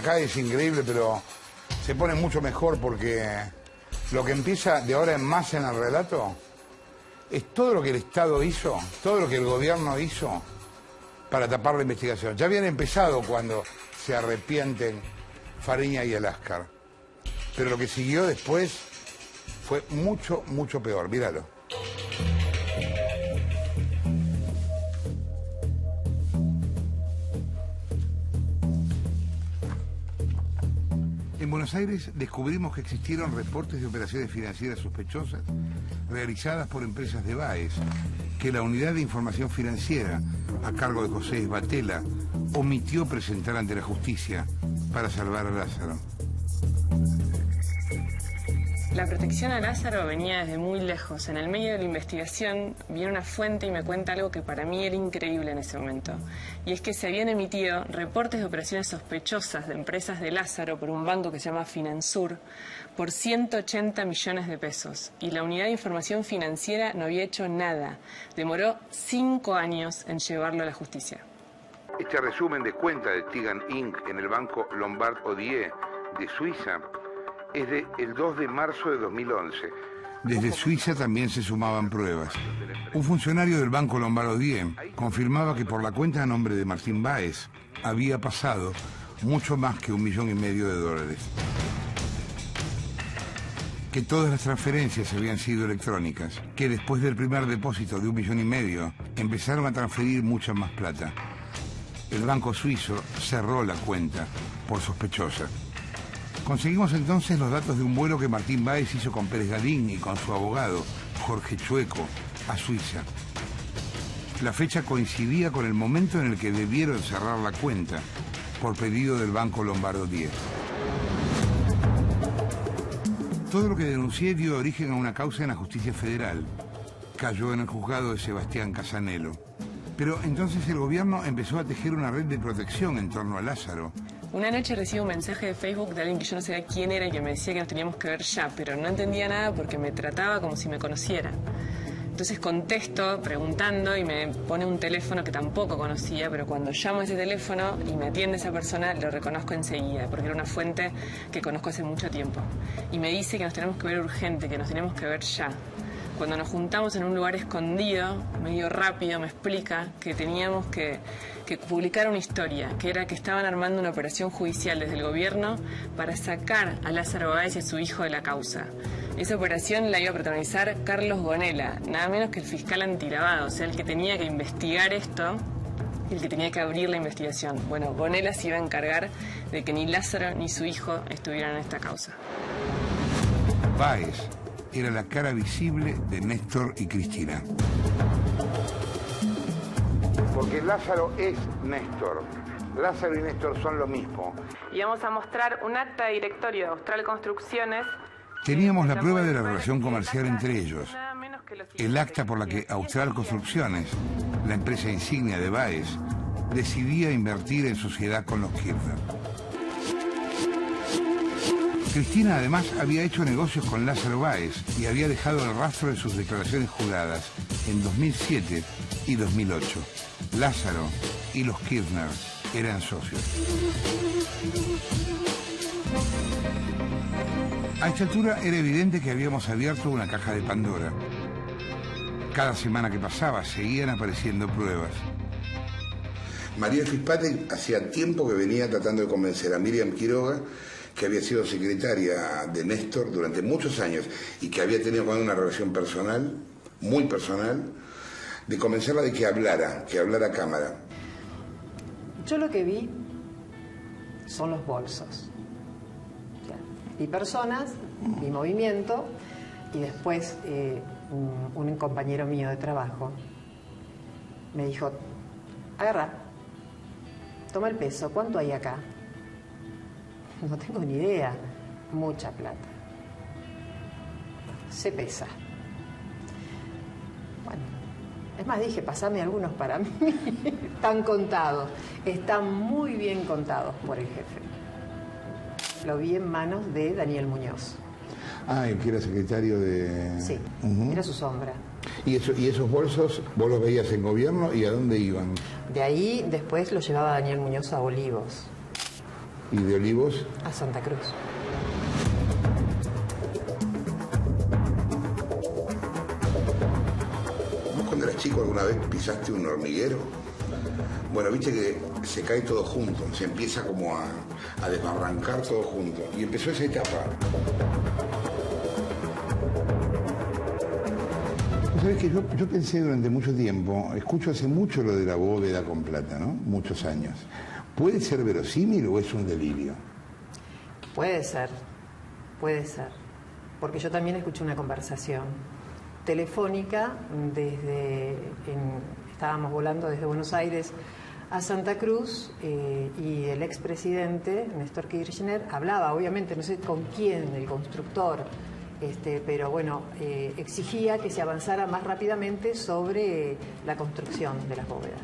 Acá es increíble, pero se pone mucho mejor porque lo que empieza de ahora en más en el relato es todo lo que el Estado hizo, todo lo que el gobierno hizo para tapar la investigación. Ya habían empezado cuando se arrepienten Fariña y Eláscar, pero lo que siguió después fue mucho, mucho peor. Míralo. En Buenos Aires descubrimos que existieron reportes de operaciones financieras sospechosas realizadas por empresas de Báez, que la Unidad de Información Financiera, a cargo de José Esbatela, omitió presentar ante la justicia para salvar a Lázaro. La protección a Lázaro venía desde muy lejos. En el medio de la investigación viene una fuente y me cuenta algo que para mí era increíble en ese momento. Y es que se habían emitido reportes de operaciones sospechosas de empresas de Lázaro por un banco que se llama Finansur por 180 millones de pesos. Y la Unidad de Información Financiera no había hecho nada. Demoró 5 años en llevarlo a la justicia. Este resumen de cuenta de Tigan Inc. en el banco Lombard Odier de Suiza es de el 2 de marzo de 2011. Desde Suiza también se sumaban pruebas. Un funcionario del banco Lombard Odier confirmaba que por la cuenta a nombre de Martín Báez había pasado mucho más que $1,5 millones. Que todas las transferencias habían sido electrónicas, que después del primer depósito de $1,5 millones empezaron a transferir mucha más plata. El banco suizo cerró la cuenta por sospechosa. Conseguimos entonces los datos de un vuelo que Martín Báez hizo con Pérez Galín y con su abogado, Jorge Chueco, a Suiza. La fecha coincidía con el momento en el que debieron cerrar la cuenta, por pedido del Banco Lombard Odier. Todo lo que denuncié dio origen a una causa en la justicia federal. Cayó en el juzgado de Sebastián Casanelo. Pero entonces el gobierno empezó a tejer una red de protección en torno a Lázaro. Una noche recibo un mensaje de Facebook de alguien que yo no sabía quién era y que me decía que nos teníamos que ver ya, pero no entendía nada porque me trataba como si me conociera. Entonces contesto preguntando y me pone un teléfono que tampoco conocía, pero cuando llamo a ese teléfono y me atiende esa persona, lo reconozco enseguida, porque era una fuente que conozco hace mucho tiempo. Y me dice que nos tenemos que ver urgente, que nos tenemos que ver ya. Cuando nos juntamos en un lugar escondido, medio rápido, me explica que teníamos que publicar una historia, que era que estaban armando una operación judicial desde el gobierno para sacar a Lázaro Báez y a su hijo de la causa. Esa operación la iba a protagonizar Carlos Gonella, nada menos que el fiscal antilavado, o sea, el que tenía que investigar esto y el que tenía que abrir la investigación. Bueno, Gonella se iba a encargar de que ni Lázaro ni su hijo estuvieran en esta causa. Báez era la cara visible de Néstor y Cristina. Porque Lázaro es Néstor. Lázaro y Néstor son lo mismo. Y vamos a mostrar un acta de directorio de Austral Construcciones. Teníamos la prueba de la relación comercial entre ellos. El acta por la que Austral Construcciones, la empresa insignia de Báez, decidía invertir en sociedad con los Kirchner. Cristina además había hecho negocios con Lázaro Báez y había dejado el rastro de sus declaraciones juradas en 2007 y 2008. Lázaro y los Kirchner eran socios. A esta altura era evidente que habíamos abierto una caja de Pandora. Cada semana que pasaba seguían apareciendo pruebas. María Fispate hacía tiempo que venía tratando de convencer a Miriam Quiroga, que había sido secretaria de Néstor durante muchos años y que había tenido con él una relación personal, muy personal, de convencerla de que hablara a cámara. Yo lo que vi son los bolsos. O sea, vi personas, vi movimiento y después un compañero mío de trabajo me dijo, agarra, toma el peso, ¿cuánto hay acá? No tengo ni idea, mucha plata. Se pesa. Bueno, es más, dije, pasame algunos para mí. Están contados, están muy bien contados por el jefe. Lo vi en manos de Daniel Muñoz. Ah, el que era secretario de... Sí, era su sombra. ¿Y esos bolsos vos los veías en gobierno y a dónde iban? De ahí después los llevaba Daniel Muñoz a Olivos. ¿Y de Olivos? A Santa Cruz. ¿Vos cuando eras chico alguna vez pisaste un hormiguero? Bueno, viste que se cae todo junto, se empieza como a desbarrancar todo junto. Y empezó esa etapa. ¿Sabes que yo pensé durante mucho tiempo, escucho hace mucho lo de la bóveda con plata, ¿no? Muchos años. ¿Puede ser verosímil o es un delirio? Puede ser. Porque yo también escuché una conversación telefónica estábamos volando desde Buenos Aires a Santa Cruz y el expresidente Néstor Kirchner hablaba, obviamente, no sé con quién, el constructor, pero bueno, exigía que se avanzara más rápidamente sobre la construcción de las bóvedas.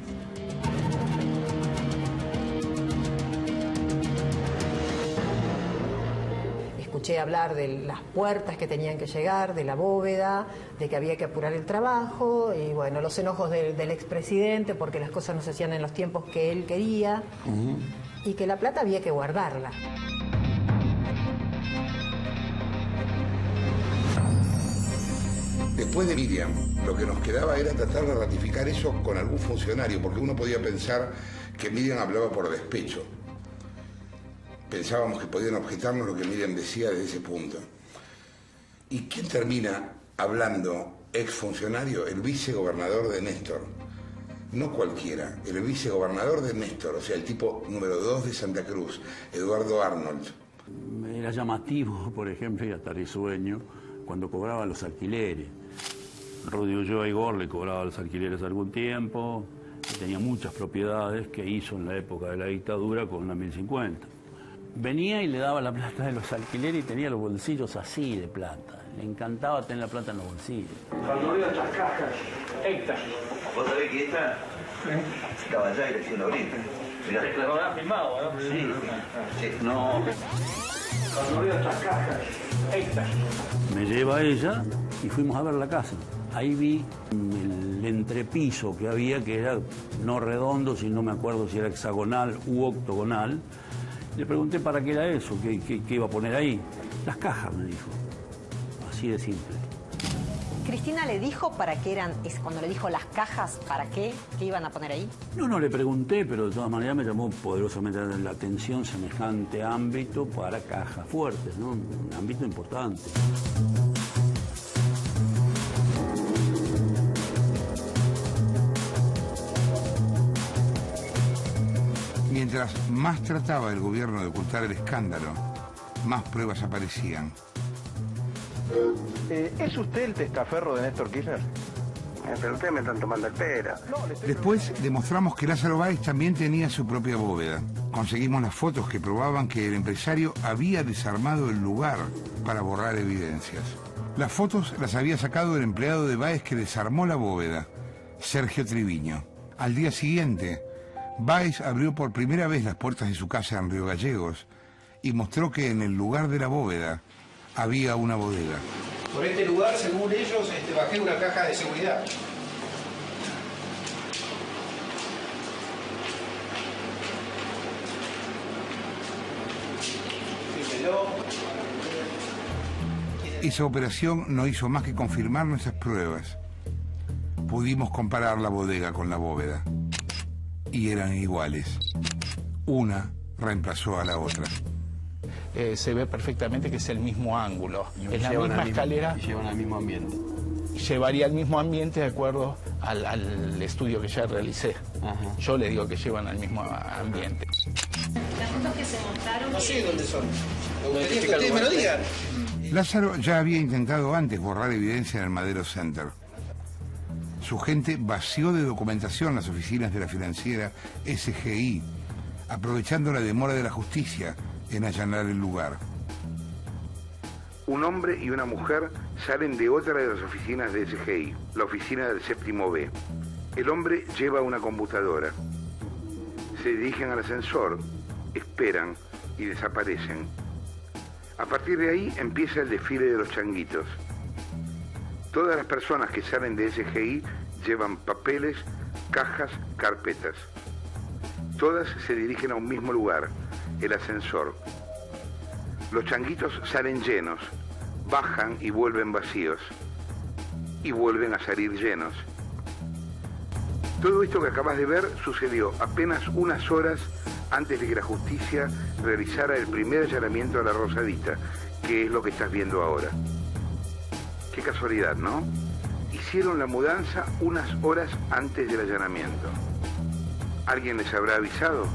Escuché hablar de las puertas que tenían que llegar, de la bóveda, de que había que apurar el trabajo, y bueno, los enojos del expresidente porque las cosas no se hacían en los tiempos que él quería, y que la plata había que guardarla. Después de Miriam, lo que nos quedaba era tratar de ratificar eso con algún funcionario, porque uno podía pensar que Miriam hablaba por despecho. Pensábamos que podían objetarnos lo que Miriam decía desde ese punto. ¿Y quién termina hablando exfuncionario? El vicegobernador de Néstor. No cualquiera, el vicegobernador de Néstor, o sea, el tipo número 2 de Santa Cruz, Eduardo Arnold. Era llamativo, por ejemplo, y hasta risueño, cuando cobraba los alquileres. Rudy Ulloa Igor le cobraba los alquileres algún tiempo, y tenía muchas propiedades que hizo en la época de la dictadura con una 1050. Venía y le daba la plata de los alquileres y tenía los bolsillos así de plata. Le encantaba tener la plata en los bolsillos. Cuando veo estas cajas, estas. ¿Vos sabés que esta estaba allá y le hicieron abrir? Mirá. Lo habrás filmado, ¿no? Sí. No. Cuando veo estas cajas, estas. Me lleva ella y fuimos a ver la casa. Ahí vi el entrepiso que había, que era no redondo, si no me acuerdo si era hexagonal u octogonal. Le pregunté para qué era eso, qué iba a poner ahí. Las cajas, me dijo. Así de simple. ¿Cristina le dijo para qué eran, cuando le dijo las cajas, para qué iban a poner ahí? No le pregunté, pero de todas maneras me llamó poderosamente la atención semejante ámbito para cajas fuertes, ¿no? Un ámbito importante. Mientras más trataba el gobierno de ocultar el escándalo, más pruebas aparecían. ¿Es usted el testaferro de Néstor Kirchner? Pero ustedes me están tomando el pera. Después demostramos que Lázaro Báez también tenía su propia bóveda. Conseguimos las fotos que probaban que el empresario había desarmado el lugar para borrar evidencias. Las fotos las había sacado el empleado de Báez que desarmó la bóveda, Sergio Triviño. Al día siguiente, Báez abrió por primera vez las puertas de su casa en Río Gallegos y mostró que en el lugar de la bóveda había una bodega. Por este lugar, según ellos, bajé una caja de seguridad. Esa operación no hizo más que confirmar nuestras pruebas. Pudimos comparar la bodega con la bóveda. Y eran iguales. Una reemplazó a la otra. Se ve perfectamente que es el mismo ángulo. Es la misma escalera. Y llevan al mismo ambiente. Llevaría al mismo ambiente de acuerdo al estudio que ya realicé. Ajá. Yo le digo que llevan al mismo ambiente. Las fotos que se mostraron... No sé dónde son. Me gustaría que ustedes me lo digan. Lázaro ya había intentado antes borrar evidencia en el Madero Center. Su gente vació de documentación las oficinas de la financiera SGI, aprovechando la demora de la justicia en allanar el lugar. Un hombre y una mujer salen de otra de las oficinas de SGI, la oficina del séptimo B. El hombre lleva una computadora. Se dirigen al ascensor, esperan y desaparecen. A partir de ahí empieza el desfile de los changuitos. Todas las personas que salen de SGI llevan papeles, cajas, carpetas. Todas se dirigen a un mismo lugar, el ascensor. Los changuitos salen llenos, bajan y vuelven vacíos, y vuelven a salir llenos. Todo esto que acabas de ver sucedió apenas unas horas antes de que la justicia realizara el primer allanamiento a la Rosadita, que es lo que estás viendo ahora. Qué casualidad, ¿no? Hicieron la mudanza unas horas antes del allanamiento. ¿Alguien les habrá avisado?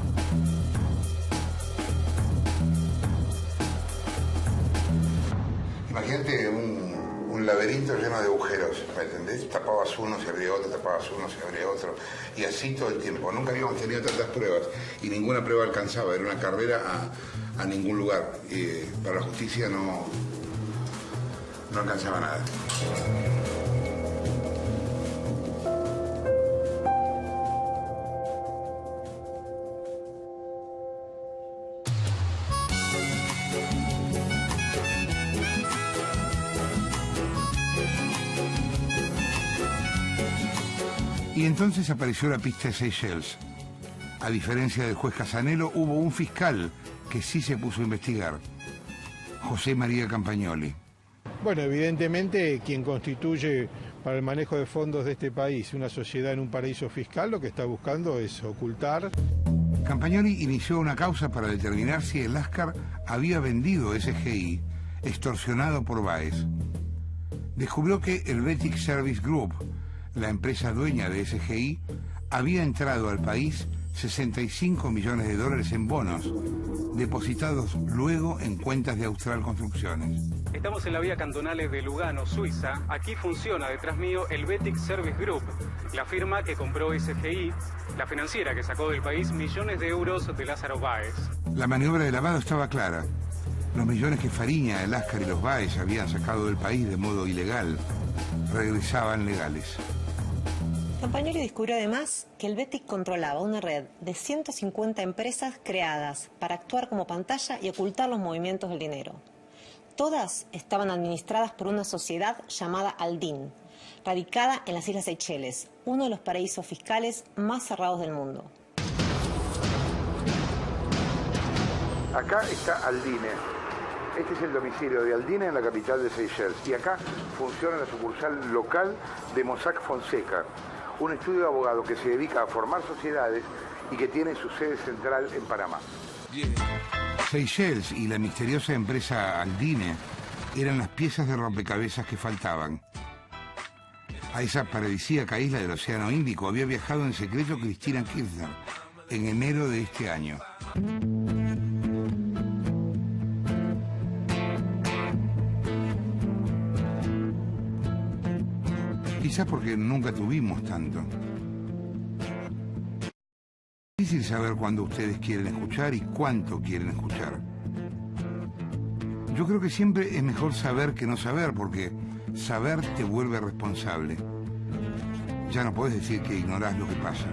Imagínate un laberinto lleno de agujeros, ¿me entendés? Tapabas uno, se abría otro, tapabas uno, se abría otro, y así todo el tiempo. Nunca habíamos tenido tantas pruebas, y ninguna prueba alcanzaba, era una carrera a ningún lugar. Para la justicia no alcanzaba nada. Y entonces apareció la pista de Seychelles. A diferencia del juez Casanelo, hubo un fiscal que sí se puso a investigar, José María Campagnoli. Bueno, evidentemente quien constituye para el manejo de fondos de este país una sociedad en un paraíso fiscal, lo que está buscando es ocultar. Campagnoli inició una causa para determinar si el Lascar había vendido SGI, extorsionado por Báez. Descubrió que el Betic Service Group, la empresa dueña de SGI, había entrado al país 65 millones de dólares en bonos, depositados luego en cuentas de Austral Construcciones. Estamos en la vía Cantonales de Lugano, Suiza. Aquí funciona detrás mío el Betic Service Group, la firma que compró SGI, la financiera que sacó del país millones de euros de Lázaro Báez. La maniobra de lavado estaba clara. Los millones que Fariña, el Lascar y los Báez habían sacado del país de modo ilegal regresaban legales. Campagnoli descubrió además que el Betic controlaba una red de 150 empresas creadas para actuar como pantalla y ocultar los movimientos del dinero. Todas estaban administradas por una sociedad llamada Aldin, radicada en las Islas Seychelles, uno de los paraísos fiscales más cerrados del mundo. Acá está Aldine. Este es el domicilio de Aldine en la capital de Seychelles. Y acá funciona la sucursal local de Mossack Fonseca, un estudio de abogados que se dedica a formar sociedades y que tiene su sede central en Panamá. Seychelles y la misteriosa empresa Aldine eran las piezas de rompecabezas que faltaban. A esa paradisíaca isla del Océano Índico había viajado en secreto Cristina Kirchner en enero de este año. Quizás porque nunca tuvimos tanto. Es difícil saber cuándo ustedes quieren escuchar y cuánto quieren escuchar. Yo creo que siempre es mejor saber que no saber, porque saber te vuelve responsable. Ya no puedes decir que ignorás lo que pasa.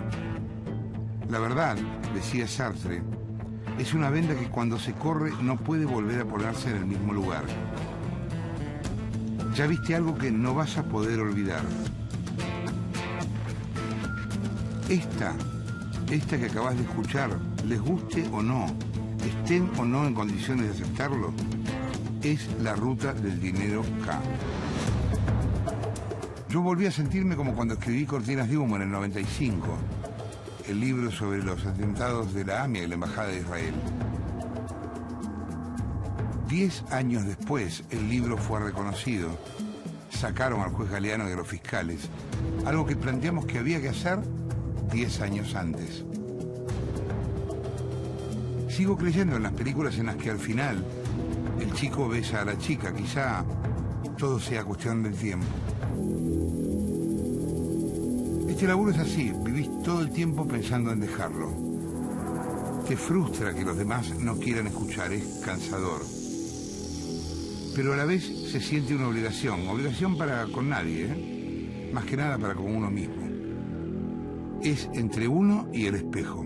La verdad, decía Sartre, es una venda que cuando se corre no puede volver a ponerse en el mismo lugar. Ya viste algo que no vas a poder olvidar. Esta que acabas de escuchar, les guste o no, estén o no en condiciones de aceptarlo, es La Ruta del Dinero K. Yo volví a sentirme como cuando escribí Cortinas de Humo en el 95, el libro sobre los atentados de la AMIA y la Embajada de Israel. 10 años después, el libro fue reconocido. Sacaron al juez Galeano y a los fiscales, algo que planteamos que había que hacer 10 años antes. Sigo creyendo en las películas en las que al final el chico besa a la chica. Quizá todo sea cuestión del tiempo. Este laburo es así, vivís todo el tiempo pensando en dejarlo. Te frustra que los demás no quieran escuchar, es cansador. Pero a la vez se siente una obligación para con nadie, más que nada para con uno mismo. Es entre uno y el espejo.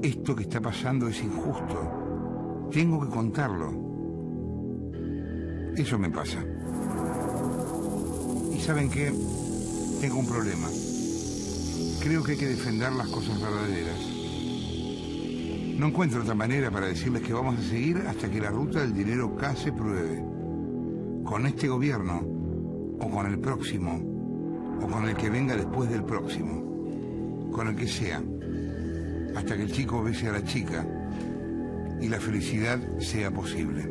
Esto que está pasando es injusto. Tengo que contarlo. Eso me pasa. Y ¿saben qué? Tengo un problema. Creo que hay que defender las cosas verdaderas. No encuentro otra manera para decirles que vamos a seguir hasta que la ruta del dinero K se pruebe. Con este gobierno, o con el próximo, o con el que venga después del próximo. Con el que sea. Hasta que el chico bese a la chica y la felicidad sea posible.